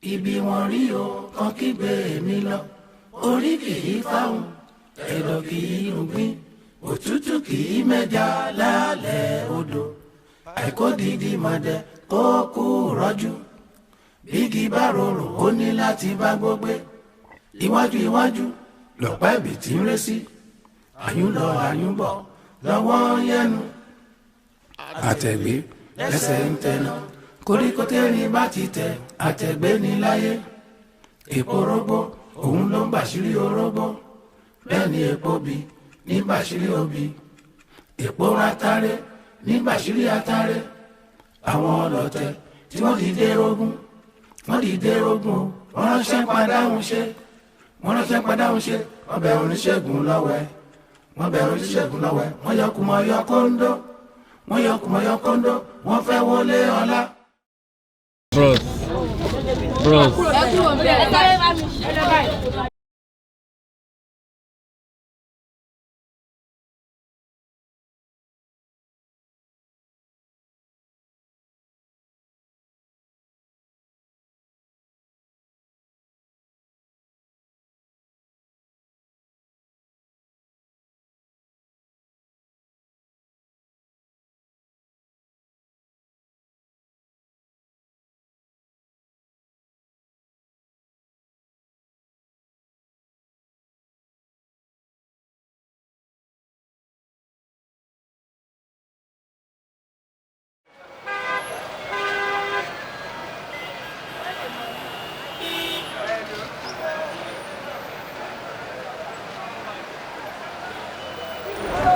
ibi wọn rí o kan kígbe mi lọ orí kì í fáwọn ẹ̀dọ̀ kì í rúgbìn òtútù kì í mẹ́ja lálẹ́ odò àìkó dídí mọ̀dẹ kó kú rọ́jú bígi bá rorùn ó ní láti bá gbógbé iwájú iwájú lọ̀pá ẹ̀bì tí ń ré sí àyùn lọ àyùn bọ̀ lọ́wọ́ yẹnu àtẹ̀gbé lẹ́sẹ̀ ń tẹnu koríko tẹ́rin bá ti tẹ̀ àtẹ̀gbé ní láyé èpo rógbó òun ló ń bàṣírí orógbó bẹ́ẹ̀ ni èpo bí ní bàṣírí obì èpo ratare ní bàṣírí atare àwọn ọlọ́tẹ̀ tí wọ́n dìde rógún wọ́n ránṣẹ́ padáhùn ṣe wọ́n bẹ̀ oníṣègùn lọ́wẹ́ wọ́n yọ kùmọ̀ yọ kóńdó wọ́n fẹ́ wọlé ọlá. Bros.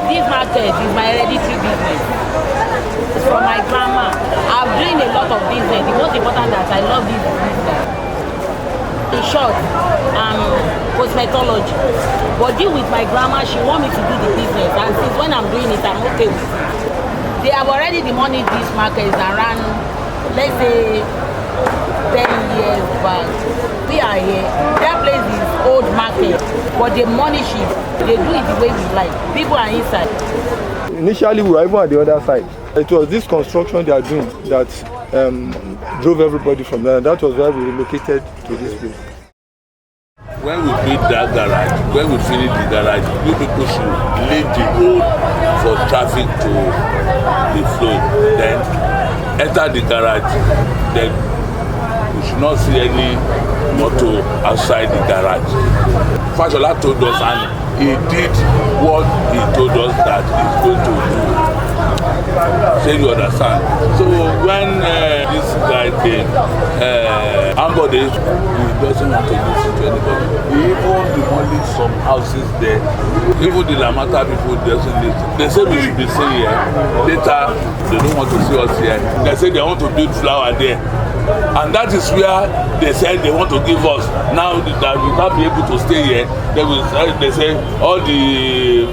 This market is my hereditary business. It's from my grandma. I've doing a lot of business. The most important that I love this business. In short, cosmetology. But deal with my grandma, she want me to do the business. And since when I'm doing it, I'm okay with it. They have already demolished this market around, let's say, 10 years back. We are here. That place is old market, but they demolish it. They do it the way we like. People are inside. Initially, we were even at the other side. It was this construction they are doing that drove everybody from there. That was why we relocated to this place. When we build that garage, when we finish the garage, you people should leave the road for traffic to the flow. Then enter the garage. Then we should not see any motor outside the garage. Fashola told us, and he did what he told us that he's going to do. Say you understand. So when this guy came, Ambode, he doesn't want to listen to anybody. He even demolished some houses there. Even the Lamata people doesn't listen. They say we should be staying here. Later, they don't want to see us here. They say they want to build flower there. And that is where they said they want to give us. Now that we can't be able to stay here, they say all the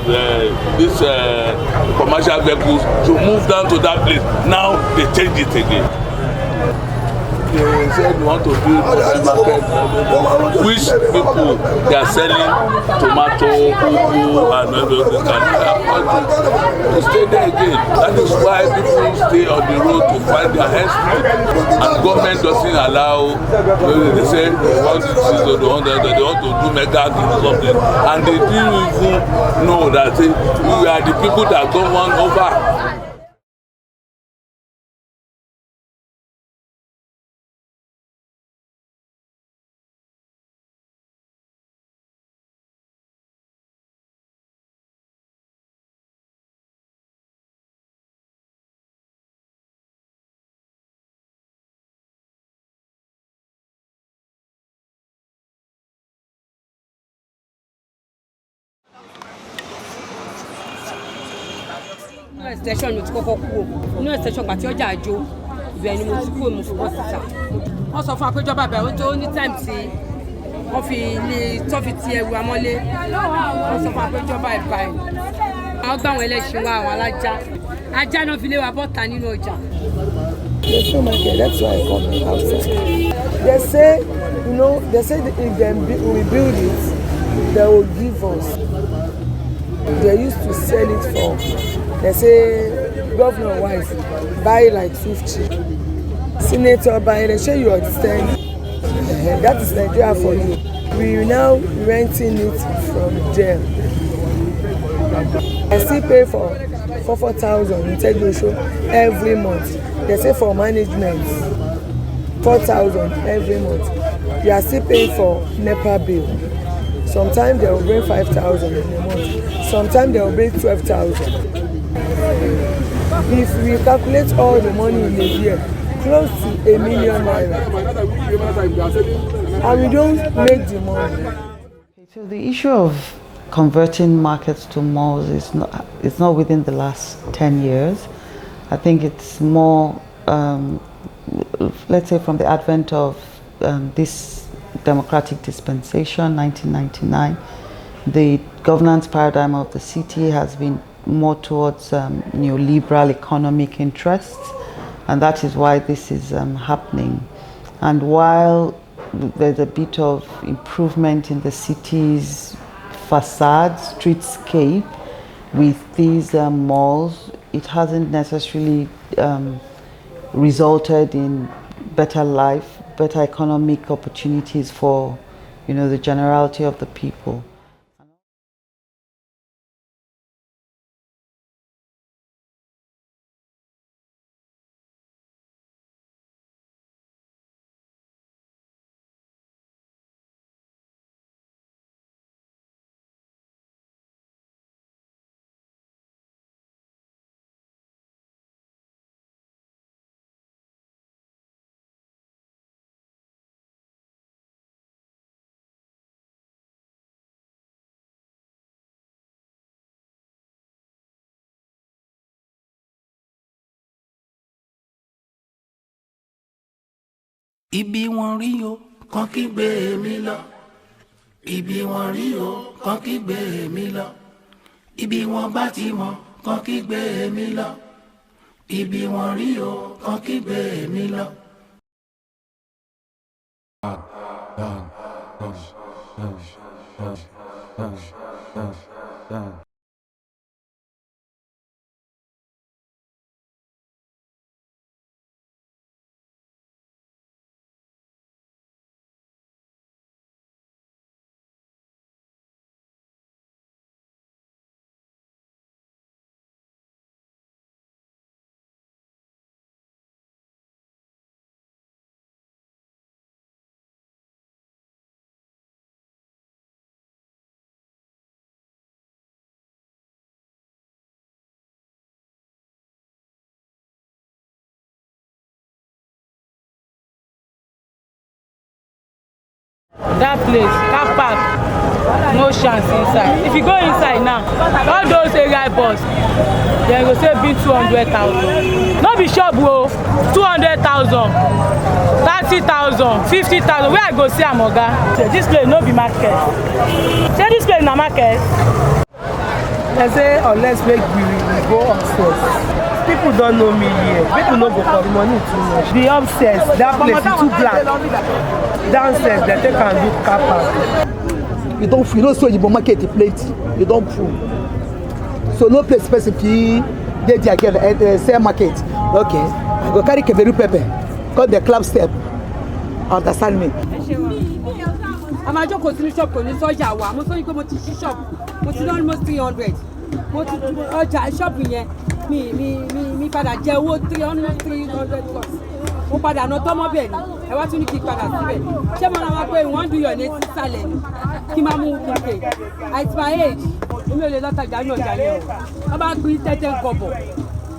commercial vehicles should move down to that place. Now they change it again. They said we want to build a market, which people they are selling tomato, ugu, and everything can afford to stay there again. That is why people stay on the road to find their heads. And government doesn't allow. They say they want to do mega or something, and they didn't even know that we are the people that govern over. Extension ló ti kọ́kọ́ kú o inú extension gbà tí ọjà àjò ibẹ̀ ni mo ti kú mo fọwọ́ síta wọ́n sọ fún wa pé ìjọba bẹ̀rẹ̀ tó ní time tí wọ́n fi lè tó fi ti ẹrù amọ́lé wọ́n sọ fún wa pé ìjọba ẹ̀bà ẹ̀ àwọn gbà wọn ẹlẹ́sìn wa àwọn alájá ajá náà fi lé wa bọ́ta nínú ọjà. There's no market, that's why I come outside. They say if we build it, they will give us. They used to sell it for, they say, governor wise, buy like 50. Senator buy, they say you understand. That is Nigeria for you. We now renting it from them. I still pay for 4,000 in Tegosho every month. They say for management 4,000 every month. You are still paying for NEPA bill. Sometimes they will bring 5,000 in a month. Sometimes they will bring 12,000. If we calculate all the money in a year, close to ₦1 million, and we don't make the money. So the issue of converting markets to malls is not within the last 10 years. I think it's more, let's say, from the advent of this democratic dispensation, 1999, the governance paradigm of the city has been more towards neoliberal economic interests, and that is why this is happening. And while there's a bit of improvement in the city's facade, streetscape with these malls, it hasn't necessarily resulted in better life, better economic opportunities for, the generality of the people. Ibi wọn rí o, kàn kígbe mi lọ. Ibi wọn rí o, kàn kígbe mi lọ. Ibi wọn bá ti mọ̀, kàn kígbe mi lọ. Ibi wọn rí o, kàn kígbe mi lọ. That place, car park, no chance inside. If you go inside now, all those area boss, they go say be 200,000. No be shop o, 200,000, 30,000, 50,000. Where I go see am oga? This place no be market. Say this place na market. They say unless we go upstairs. People don't know me here. People no go for the money too much. The upstairs, that place is too black. Downstairs, they take and do car park. You don't so you market the plate. You don't prove. So no place specifically they get at the same market. Okay, I go carry keberu pepper. Cut the club step. Understand me? I'm a joke ní shop kò ní sọ́jà wa. Mo sọ yín pé mo ti ṣí shop. Mo ti ná almost 300. Mo ti ọjà shop yẹn. Mi padà jẹ owó 300 plus. Mo padà ná tọ́mọ́ bẹ́ẹ̀ ni. Ẹ wá tún ní kí n padà síbẹ̀. Ṣé mo náà wá pé wọ́n do your name sísàlẹ̀ ni? Kí máa mú kúkè. At my age, èmi ò lè lọ́tajà ní ọjà yẹn o. Wọ́n bá gbin tẹ́tẹ́ ń kọ̀bọ̀.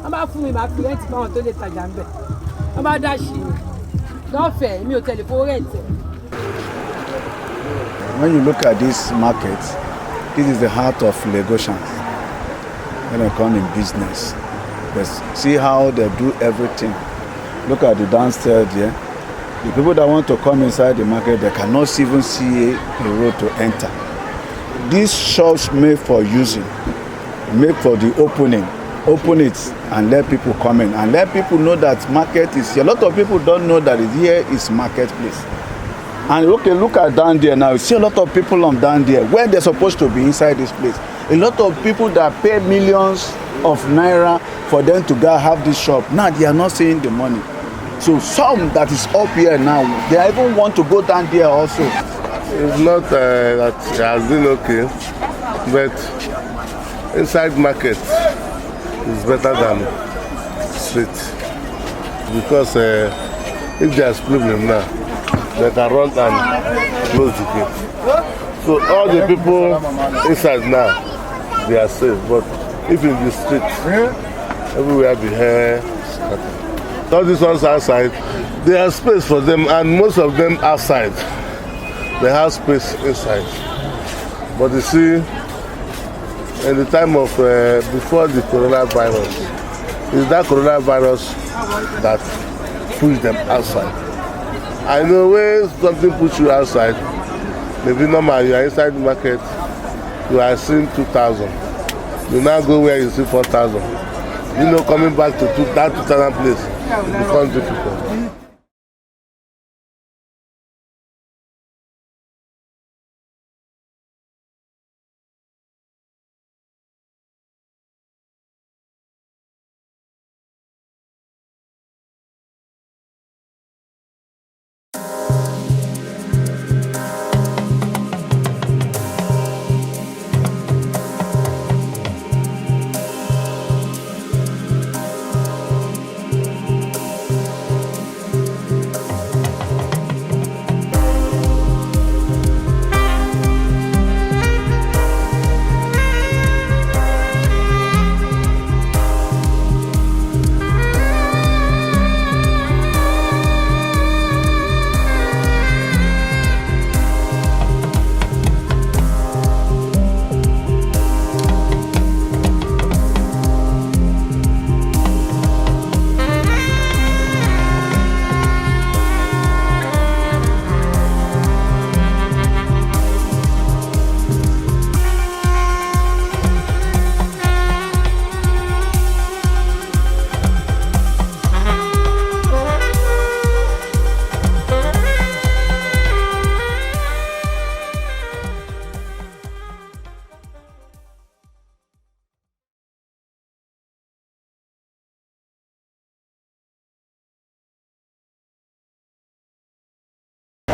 Wọ́n bá fún mi màá fi rẹ́ǹtì fún àwọn tó lè tajà ń bẹ̀. Wọ́n bá dá ṣì mí. Lọ́fẹ̀ẹ́ mi ò tẹ̀lé fowó rẹ́ǹtì. When you look at this market, this is the heart of Lagosians when they come in business. But see how they do everything. Look at the downstairs there. The people that want to come inside the market, they cannot even see a road to enter. These shops made for using, made for the opening. Open it and let people come in and let people know that market is here. A lot of people don't know that here is marketplace. And okay, look at down there now. You see a lot of people on down there where they're supposed to be inside this place. A lot of people that pay millions of naira for them to go have this shop. Now they are not seeing the money. So some that is up here now, they even want to go down there also. It's not that it has been okay, but inside market is better than street, because if there's problem now, they can run and close the gate. So all the people inside now, they are safe, but if in the street, everywhere be here. All these ones outside, they have space for them, and most of them outside, they have space inside. But you see, in the time of before the coronavirus, it's that coronavirus that pushed them outside. I know when something puts you outside, maybe normal, you are inside the market, you are seeing 2,000. You now go where you see 4,000. You know, coming back to that 2,000 place, it becomes difficult.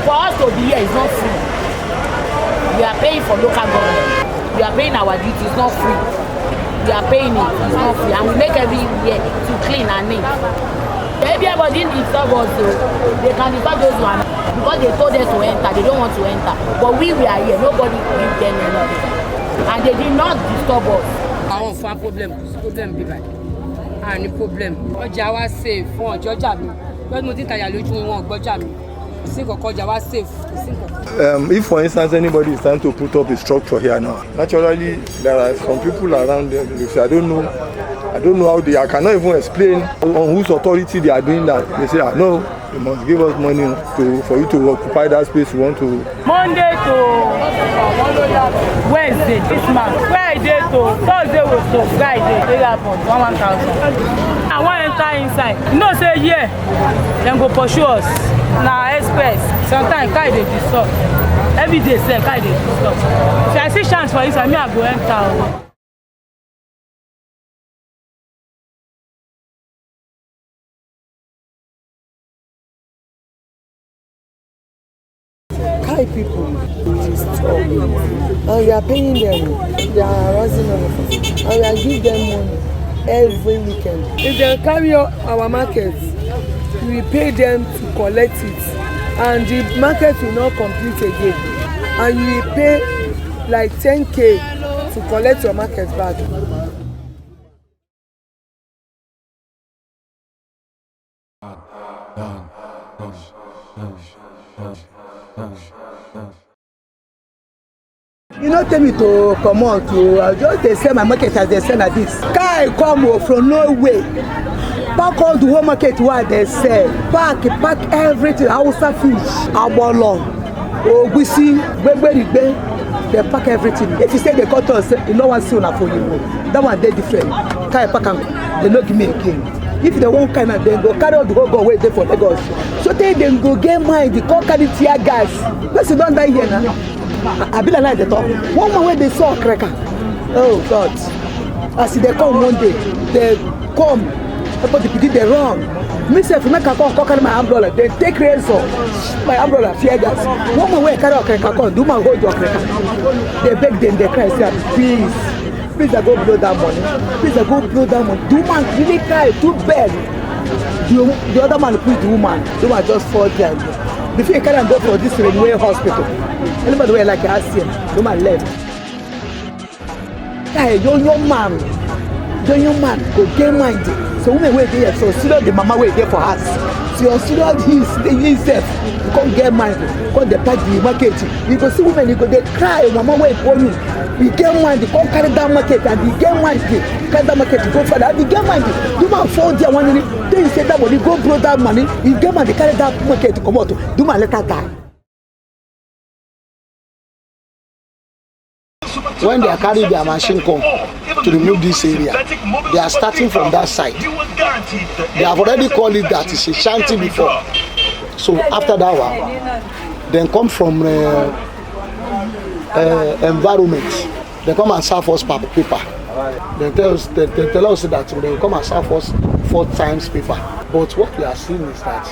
For us to be here is not free. We are paying for local government. We are paying our duty, it's not free. We are paying it, it's not free. And we make every year to clean and neat. Everybody disturb us, they can disturb those ones because they told us to enter, they don't want to enter. But we are here, nobody give them anything. And they did not disturb us. I won't find problem be bad. And problem. Ọjà wa safe fún ọjọ́jà mi. Lọ́dún mo ti tajà lójú wọn gbọ́jà mi. If, for instance, anybody is trying to put up a structure here now, naturally there are some people around them. They say, I don't know how I cannot even explain on whose authority they are doing that. They say, no, you must give us money for you to occupy that space you want to. Monday to Wednesday, this month. Friday to Thursday to Friday. They have 1,000. I want to enter inside. You know, say yeah, then go pursue us. Na express. Sometimes car dey disturb. Every day say car dey disturb. If I see chance for inside, me I go enter. Kai people disturb, and we are paying them. They are harassing us, and we are giving them money every weekend. If they carry our market, we pay them to collect it, and the market will not complete again, and you will pay like 10,000 to collect your market back. You no tell me to come on to just dey sell my market as they sell like this. Car come from nowhere. Pack all the whole market where they sell. Pack everything. Hausa fish, abolo, ogusi, gbegberigbe. They pack everything. If you say they cut us, you no want see una for you. That one dey different. Car pack am, they no give me again. If they won't kind of, then go carry all the whole go away there for Lagos. So they then go get mine, they come carry tear gas. Because you don't die here now. I be like the talk. One man when they saw a cracker. Oh God. As they come one day, they come, but the people they run. Me say, if you make a call, carry my umbrella. They take ransom. My umbrella, fear gas. One more way, carry a call, do my hold your cracker. They beg them, they cry, say, please. Please, I go blow that money. Please, I go blow that money. Do man really cry, too bad. The other man push the woman. The woman just fall there. Before you carry and go for this railway hospital. Anybody where like I see him, the man left. Hey, young man go get mind. So women wait there, so serious the mama wait there for us. So serious himself, you can't get mind, can't depart the market. You go see women, you go they cry, mama wait for you. You get mind, you can't carry that market, and you get mind, carry that market to go further. And you get mind, do man fall there one minute, then you say that money, go blow that money, you get mind, carry that market to come out, do man let her die. When they are carrying their machine come to remove this area, they are starting from that side. They have already called it that it's a shanty before. So after that one, then come from environment. They come and serve us paper. They tell us that they come and serve us 4 times paper. But what we are seeing is that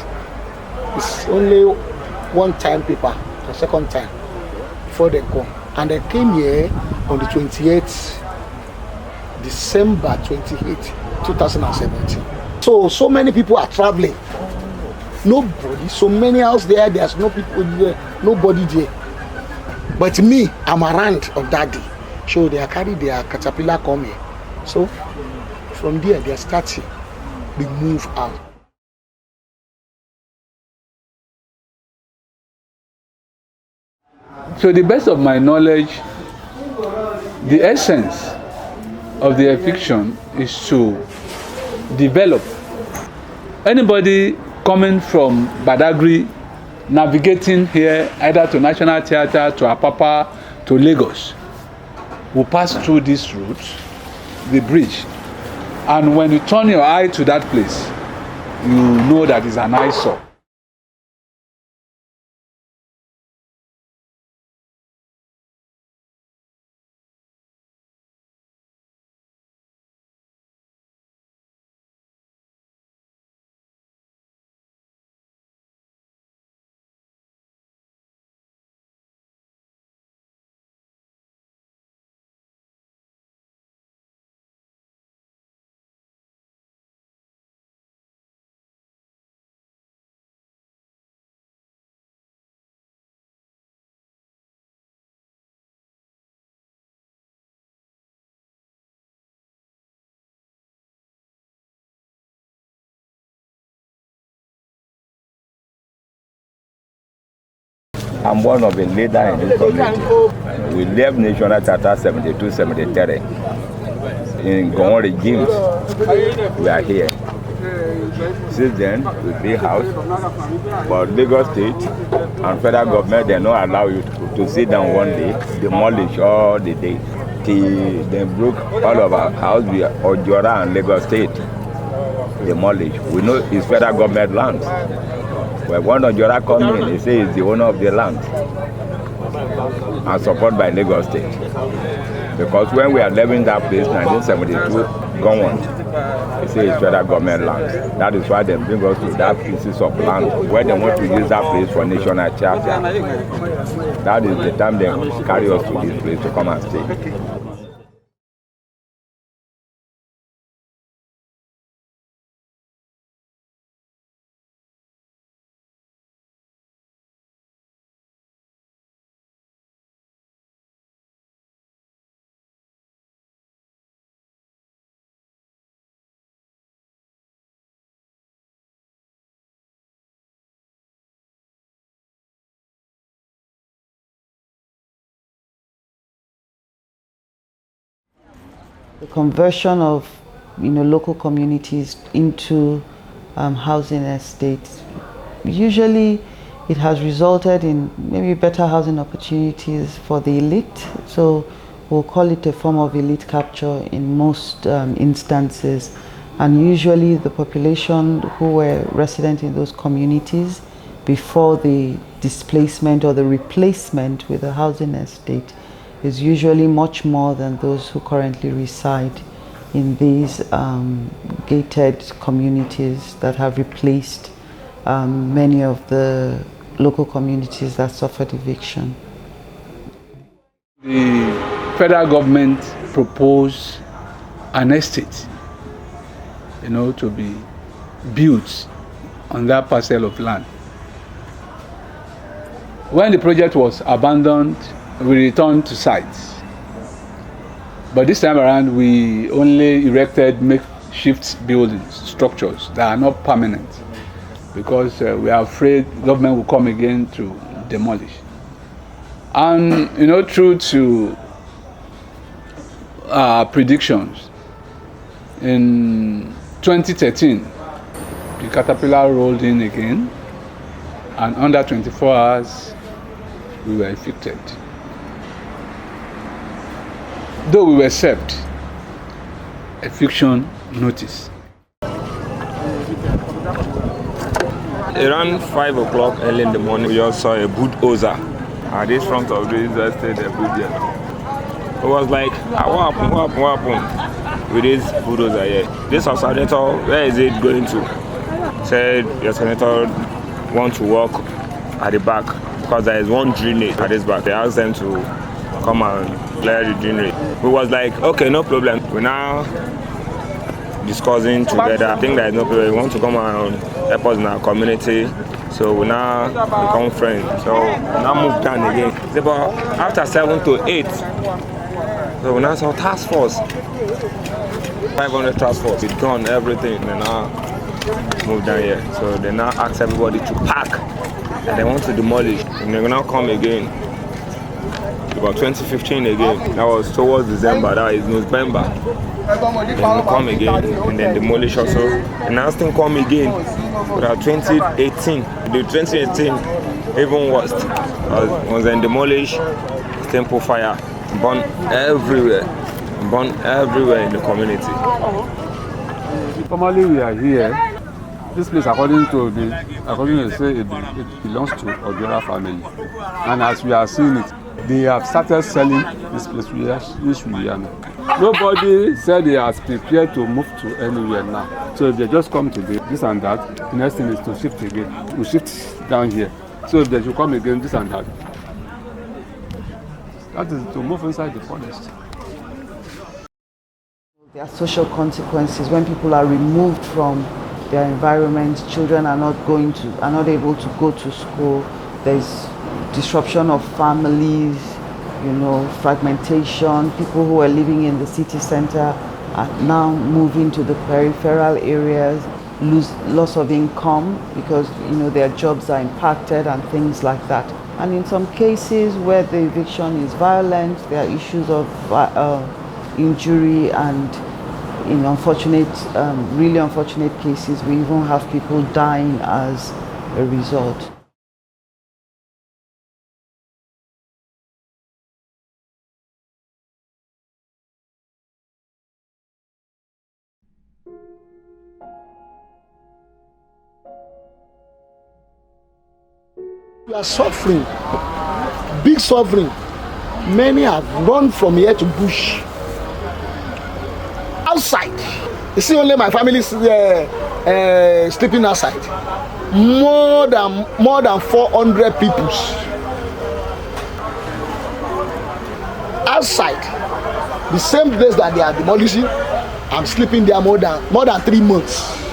it's only 1 time paper, the second time before they come. And they came here on the 28th December 28, 2017. So many people are traveling. Nobody, so many house there, there's no people there, nobody there. But me, I'm around on that day. So they are carrying their caterpillar come here. So from there, they are starting, they move out. To the best of my knowledge, the essence of the eviction is to develop. Anybody coming from Badagry, navigating here either to National Theatre, to Apapa, to Lagos, will pass through this route, the bridge. And when you turn your eye to that place, you know that it's an eyesore. I'm one of the leaders in this community. We left National Theatre 72-73 in Gowon regimes. We are here. Since then, we build house, but Lagos State and federal government, they don't allow you to sit down one day, demolish all the day. They broke all of our house, Ojora and Lagos State, demolish. We know it's federal government land. When one Ojora come in, he says he's the owner of the land and supported by Lagos State. Because when we are leaving that place, 1972, Gowon, he says it's federal government land. That is why they bring us to that pieces of land where they want to use that place for national theatre. That is the time they carry us to this place to come and stay. The conversion of local communities into housing estates, usually it has resulted in maybe better housing opportunities for the elite. So we'll call it a form of elite capture in most instances. And usually the population who were resident in those communities before the displacement or the replacement with a housing estate is usually much more than those who currently reside in these gated communities that have replaced many of the local communities that suffered eviction. The federal government proposed an estate, to be built on that parcel of land. When the project was abandoned, we returned to site. But this time around, we only erected makeshift buildings, structures that are not permanent, because we are afraid government will come again to demolish. And, true to our predictions, in 2013, the caterpillar rolled in again, and under 24 hours, we were evicted. Though we were served eviction notice. Around 5 o'clock early in the morning, we just saw a bulldozer at this front of this estate. It was like, what happened with this bulldozer here? This senator, where is it going to? Said your senator want to walk at the back because there is one drainage at this back. They asked them to come and clear the drainage. We was like, okay, no problem. We're now discussing together. I think there is no problem. We want to come and help us in our community. So we now become friends. So we now move down again. It's about after 7 to 8. So we now saw task force. 500 task force. We've done everything. They now move down here. So they now ask everybody to pack. And they want to demolish. And they will now come again. About 2015 again. That was towards December. That is November. Then will come again and then demolish also. And now still come again. But 2018, the 2018 even worse. Was then demolish, temple fire, burn everywhere in the community. Formally we are here. This place, according to say, it belongs to Odera family, and as we are seeing it, they have started selling this place which we are now. Nobody said they are prepared to move to anywhere now. So if they just come today, this and that, the next thing is to shift again. We shift down here. So if they should come again, this and that. That is to move inside the forest. There are social consequences when people are removed from their environment. Children are not able to go to school. There's disruption of families, fragmentation. People who are living in the city center are now moving to the peripheral areas, loss of income because their jobs are impacted and things like that. And in some cases where the eviction is violent, there are issues of injury, and in really unfortunate cases, we even have people dying as a result. We are suffering, big suffering. Many have run from here to bush. Outside, you see only my family sleeping outside. More than 400 people outside. The same place that they are demolishing, I'm sleeping there more than 3 months.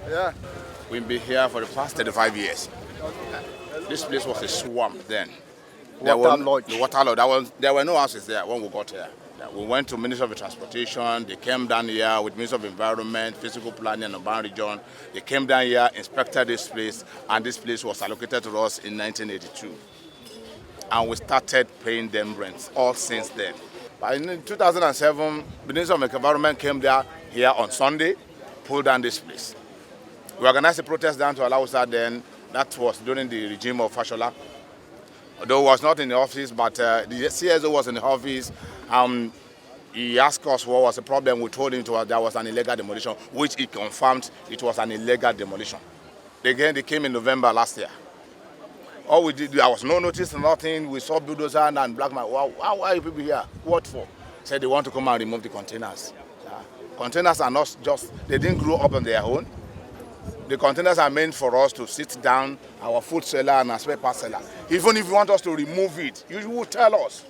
Yeah. We've been here for the past 35 years. This place was a swamp then. The Water Lodge. There were no houses there when we got here. We went to Ministry of Transportation. They came down here with Ministry of Environment, Physical Planning and Urban Region. They came down here, inspected this place, and this place was allocated to us in 1982. And we started paying them rents all since then. But in 2007, the Ministry of Environment came there here on Sunday, pulled down this place. We organized a protest down to Alausa then. That was during the regime of Fashola. Although he was not in the office, but the CSO was in the office. He asked us what was the problem. We told him there was an illegal demolition, which he confirmed it was an illegal demolition. Again, they came in November last year. All we did, there was no notice, nothing. We saw bulldozer and black man. Why are you people here? What for? Said they want to come and remove the containers. Containers are not just, they didn't grow up on their own. The containers are meant for us to sit down, our food seller and our spare parts seller. Even if you want us to remove it, you will tell us.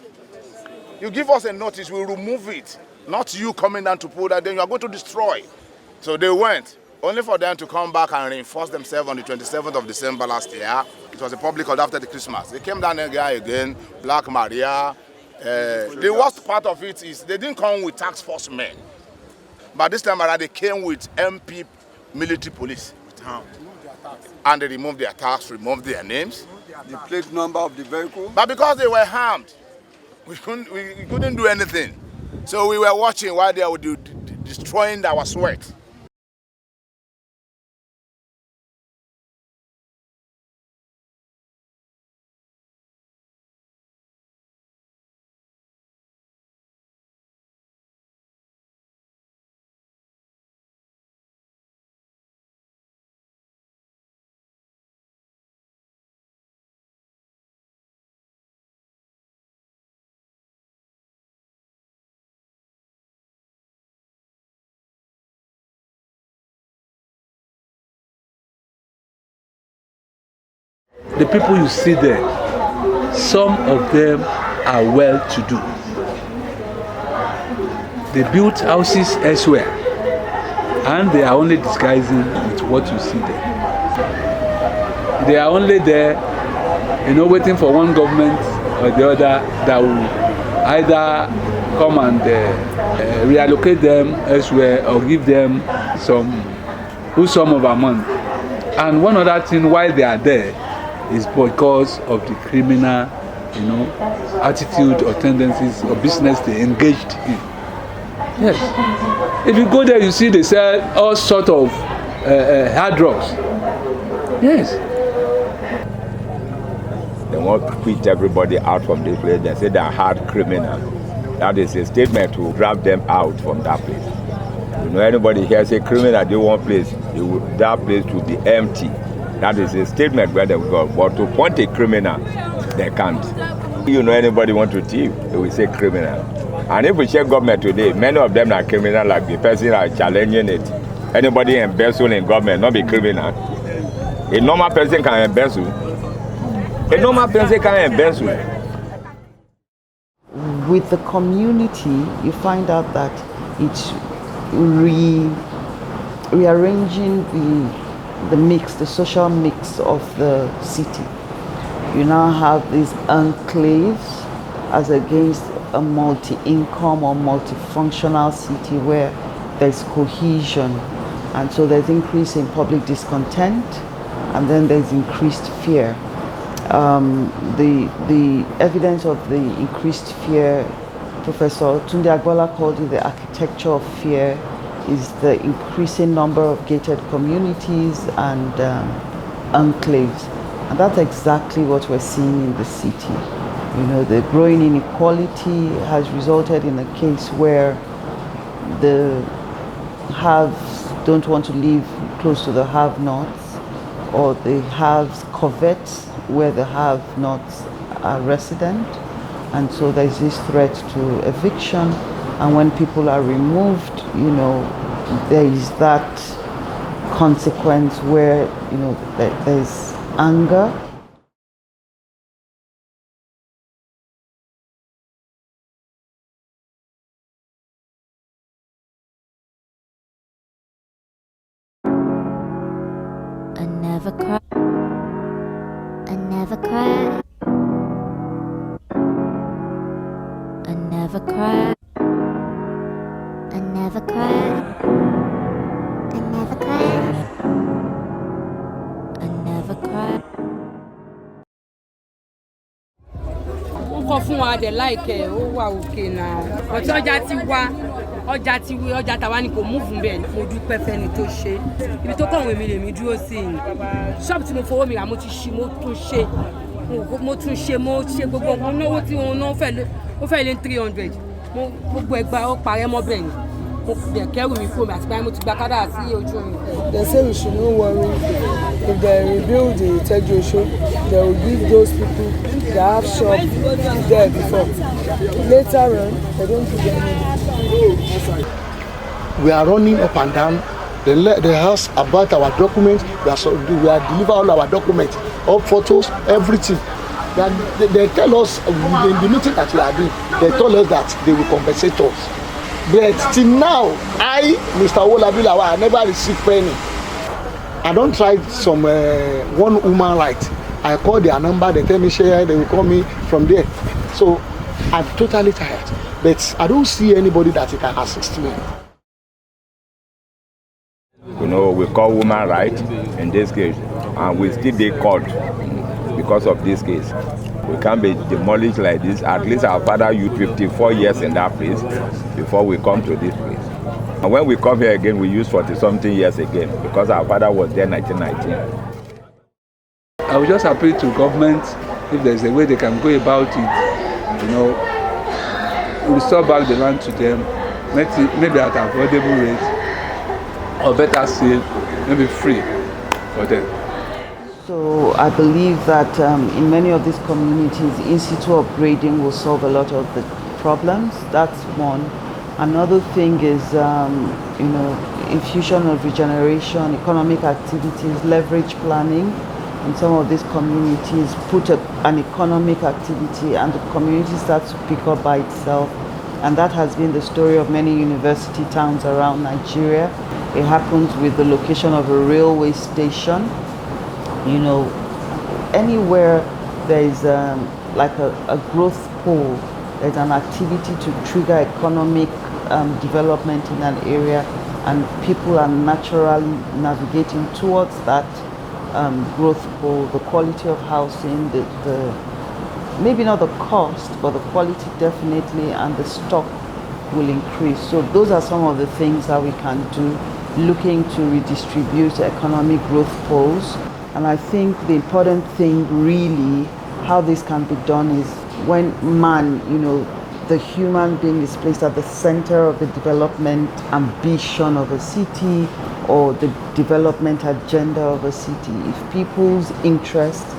You give us a notice, we'll remove it. Not you coming down to pull that, then you are going to destroy. So they went, only for them to come back and reinforce themselves on the 27th of December last year. It was a public holiday after the Christmas. They came down again, Black Maria. The worst part of it is they didn't come with task force men. But this time around, they came with MP military police. And they removed their tags, removed their names. The plate number of the vehicle. But because they were harmed, we couldn't do anything. So we were watching while they were destroying our sweat. The people you see there, some of them are well-to-do. They built houses elsewhere, and they are only disguising with what you see there. They are only there, waiting for one government or the other that will either come and reallocate them elsewhere or give them some of our money. And one other thing, while they are there, is because of the criminal, attitude or tendencies or business they engaged in. Yes. If you go there, you see they sell all sort of hard drugs. Yes. They want to quit everybody out from this place. They say they are hard criminal. That is a statement to grab them out from that place. Anybody here say criminal, they want place, that place will be empty. That is a statement where they will go. But to point a criminal, they can't. Anybody want to thief, they will say criminal. And if we check government today, many of them are criminal, like the person are challenging it. Anybody embezzle in government, not be criminal. A normal person can embezzle. A normal person can embezzle. With the community, you find out that it's rearranging the mix, the social mix of the city. You now have these enclaves as against a multi-income or multifunctional city where there's cohesion, and so there's increase in public discontent, and then there's increased fear. The evidence of the increased fear, Professor Tunde Agbola called it the architecture of fear, is the increasing number of gated communities and enclaves. And that's exactly what we're seeing in the city. The growing inequality has resulted in a case where the haves don't want to live close to the have-nots, or the haves covet where the have-nots are resident. And so there's this threat to eviction. And when people are removed, there is that consequence where, there's anger. I never cry. I never cry. never cry. I never cry. I never cry. I never cry. Wọ́n kọ́ fún wa dẹ̀ láìkẹ́ ó wà òkè náà. Ọ̀tí ọjà tàwa ni kò mú fún bẹ́ẹ̀ mo dúpẹ́ fẹ́ni tó ṣe. Ibi tó kọ̀wé mi lèmi dúró sí i. Ṣọ́ọ̀bù tí mo fowó mi rà mo tún ṣe gbogbo nǹkan náwó tí wọ́n náà ó fẹ́ lé 300. Gbogbo ẹgbàá ó parẹ́ mọ́ bẹ́ẹ̀ ni. Mo dẹ̀ kẹ́rù mi fún mi àti báyìí mo ti gba kádà sí ojú orin. They say we should not worry if they rebuild the Tejo show, they will give those people that have shop there before. Later on, they don't give them money. We are running up and down. They ask about our documents. We are deliver all our documents, all photos, everything. They tell us in the meeting that we are doing. They told us that they will compensate us. But till now, Mr. Owolabi, I never received penny. I don't try some one woman right. I call their number, they tell me share, they will call me from there. So I'm totally tired. But I don't see anybody that can assist me. You know, we call woman right in this case, and we still be called because of this case. We can't be demolished like this. At least our father used 54 years in that place before we come to this place. And when we come here again, we use 40-something years again because our father was there in 1919. I would just appeal to government if there's a way they can go about it, restore back the land to them, maybe at an affordable rate, or better still, maybe free for them. So I believe that in many of these communities, in-situ upgrading will solve a lot of the problems. That's one. Another thing is, infusion of regeneration, economic activities, leverage planning. In some of these communities, put an economic activity and the community starts to pick up by itself. And that has been the story of many university towns around Nigeria. It happens with the location of a railway station. Anywhere there is like a growth pole, there's an activity to trigger economic development in an area, and people are naturally navigating towards that growth pole. The quality of housing, the maybe not the cost, but the quality definitely, and the stock will increase. So those are some of the things that we can do, looking to redistribute economic growth poles. And I think the important thing really, how this can be done is when man, the human being is placed at the center of the development ambition of a city or the development agenda of a city. If people's interests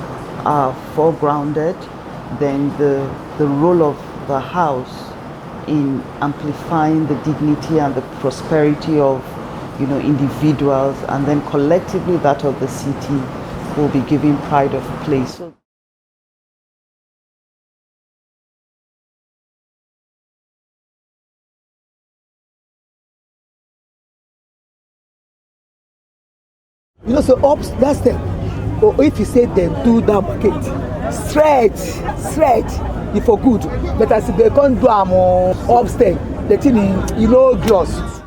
are foregrounded, then the role of the house in amplifying the dignity and the prosperity of individuals, and then collectively that of the city, will be given pride of place. So so up that step, or if you say them do that market, straight, if for good. But as they can't do upstairs, the thing is, gloss.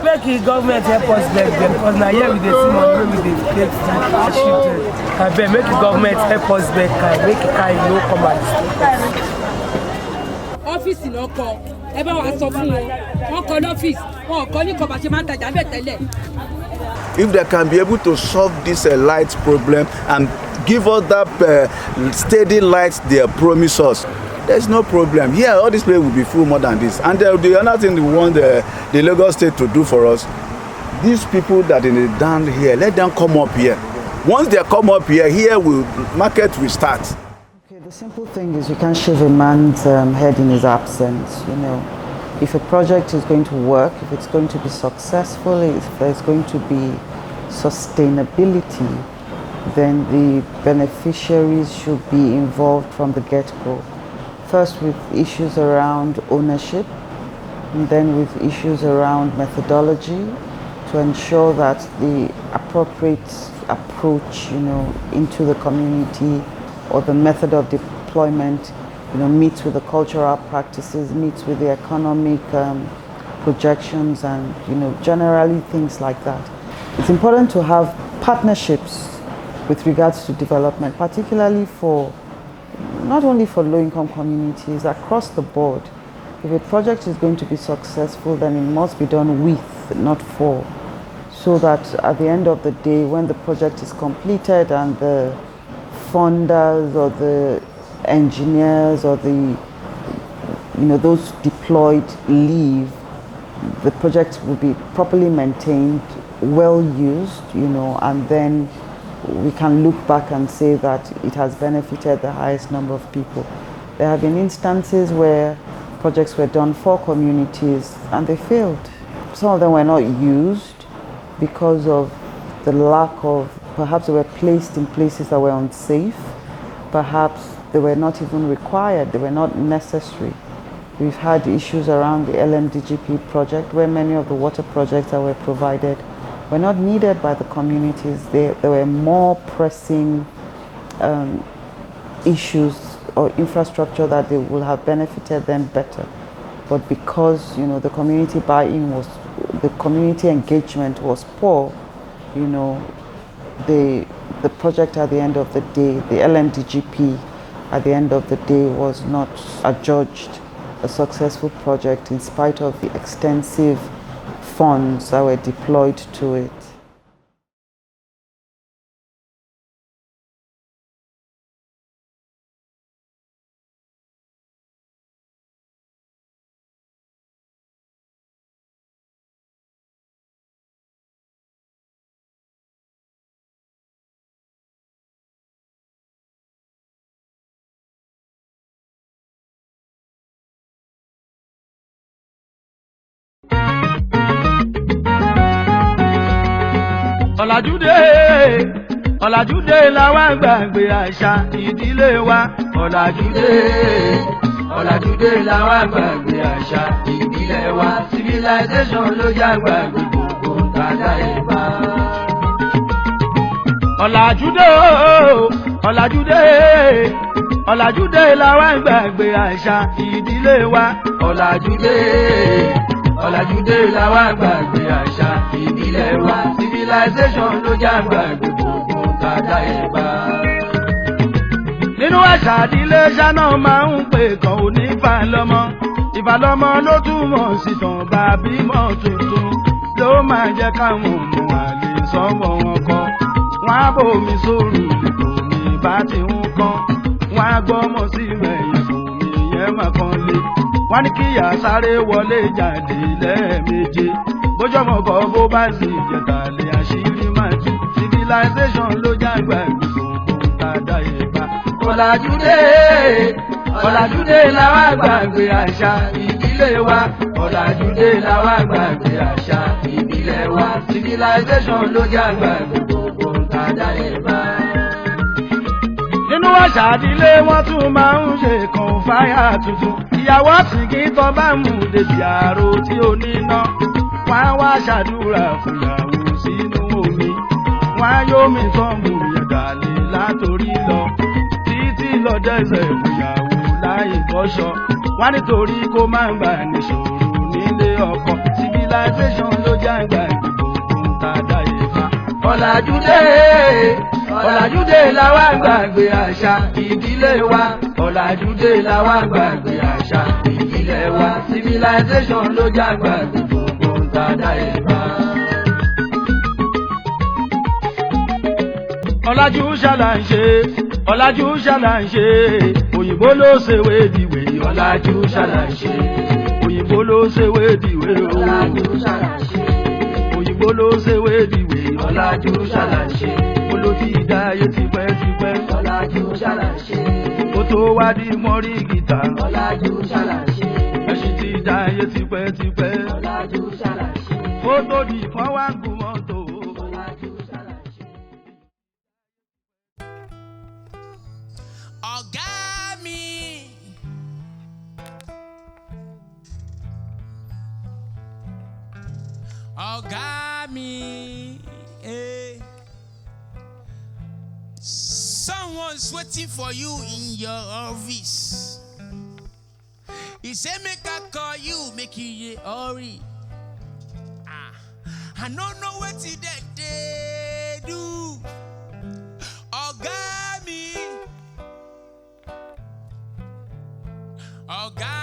Make the government help us beg them, because now here we dey see money wey we dey take to children. Abeg make the government help us beg kind, make the kind no come and disturb us. Ọ́fíìsì náà kọ, ẹ bá wa sọ fún wọn, wọ́n kọ lọ́fíìsì, wọn kọ ní kọba ṣe máa ń tajà bẹ́ẹ̀ tẹ́lẹ̀. If they can be able to solve this light problem and give us that steady light they promise us, there's no problem. Here, all this place will be full more than this. And the other thing we want the Lagos State to do for us, these people that are down here, let them come up here. Once they come up here, market will start. Okay, the simple thing is you can't shave a man's head in his absence. If a project is going to work, if it's going to be successful, if there's going to be sustainability, then the beneficiaries should be involved from the get-go. First with issues around ownership, and then with issues around methodology to ensure that the appropriate approach, into the community or the method of deployment meets with the cultural practices, meets with the economic projections, and generally things like that. It's important to have partnerships with regards to development, particularly for not only for low-income communities, across the board. If a project is going to be successful, then it must be done with, not for, so that at the end of the day, when the project is completed and the funders or the engineers or those deployed leave, the project will be properly maintained, well used, and then we can look back and say that it has benefited the highest number of people. There have been instances where projects were done for communities and they failed. Some of them were not used because of the lack of, perhaps they were placed in places that were unsafe, perhaps they were not even required, they were not necessary. We've had issues around the LMDGP project where many of the water projects that were provided were not needed by the communities. There were more pressing issues or infrastructure that they would have benefited them better. But because the community buy-in was, the community engagement was poor, the project at the end of the day, the LMDGP at the end of the day was not adjudged a successful project in spite of the extensive funds that were deployed to it. Ọ̀làjúdé làwa gbàgbé àṣà ìdílé wa. Ọ̀làjúdé làwa gbàgbé àṣà ìdílé wa. Civilization ló já gbàgbé gbogbo tàdá ìbá. Ọ̀làjúdé làwa gbàgbé àṣà ìdílé wa. Ọ̀làjúdé làwa gbàgbé àṣà ìdílé wa. Civilization ló já gbàgbé gbogbo tàdá ìbá. Nínú àṣà ìdílé ṣáná máa ń pè kan òní ìfàlọ́mọ. Ìfàlọ́mọ ló túmọ̀ sí tàn bá bímọ tuntun. Ló máa jẹ́ káwọn ọmọ àlè sọ́mọ wọn kọ́. Wọ́n á bòmí sóòrù lẹ́kọ̀ọ́ mi bá ti ń kọ́. Wọ́n á gbọ́mọ sí ẹ̀yìn kò mí yẹn máa kan lé. Wọ́n ní kíyà sáré wọlé jáde lẹ́ẹ̀méje. Bójọ́mọ kọ́ bó bá sì jẹ̀tà lé àṣírí máa tú. Civilization ló já gbàgbé gbogbo tàdá ìbá. Ọ̀làjúdé làwa gbàgbé àṣà ìdílé wa. Ọ̀làjúdé làwa gbàgbé àṣà ìdílé wa. Civilization ló já gbàgbé gbogbo tàdá ìbá. Nínú àṣà ìdílé wọ́n tún máa ń ṣe kan fáyà tuntun. Ìyàwó àsìkí tán bá mú dèjì àrò tí ó níná. Wọ́n á wá ṣàdúrà fún ìyàwó sínú omi. Wọ́n á yómi tán mú ìyàgàlè látòrí lọ. Títí lọ dẹ́sẹ̀ fún ìyàwó láì bọ́ṣọ. Wọ́n nítorí kó má gbà níṣòro nílé ọkọ. Civilization ló já gbàgbé gbogbo tàdá ìbá. Ọ̀làjúdé làwa gbàgbé àṣà ìdílé wa. Ọ̀làjúdé làwa gbàgbé àṣà ìdílé wa. Civilization ló já gbàgbé gbogbo tàdá ìbá. Ọ̀làjú ṣàlàyé òyìnbó ló ṣèwé dìwé. Ọ̀làjú ṣàlàyé òyìnbó ló ṣèwé dìwé. Ọ̀làjú ṣàlàyé òyìnbó ló ṣèwé dìwé. Ọ̀làjú ṣàlàyé olótì dáyé tipẹ́tipẹ́. Ọ̀làjú ṣàlàyé kó tó wá di mọ́rí gìtá. Ọ̀làjú ṣàlàyé ẹṣin ti dáyé tipẹ́tipẹ́. Ọ̀làjú ṣàlàyé kó tó di fọ́n wá gùn mọ́tò. Ọ̀làjú ṣàlàyé. Ọ̀gá mi. Ọ̀gá mi. Someone's waiting for you in your office. He say make I call you, make you hurry. I don't know what they do. Oga me. Oga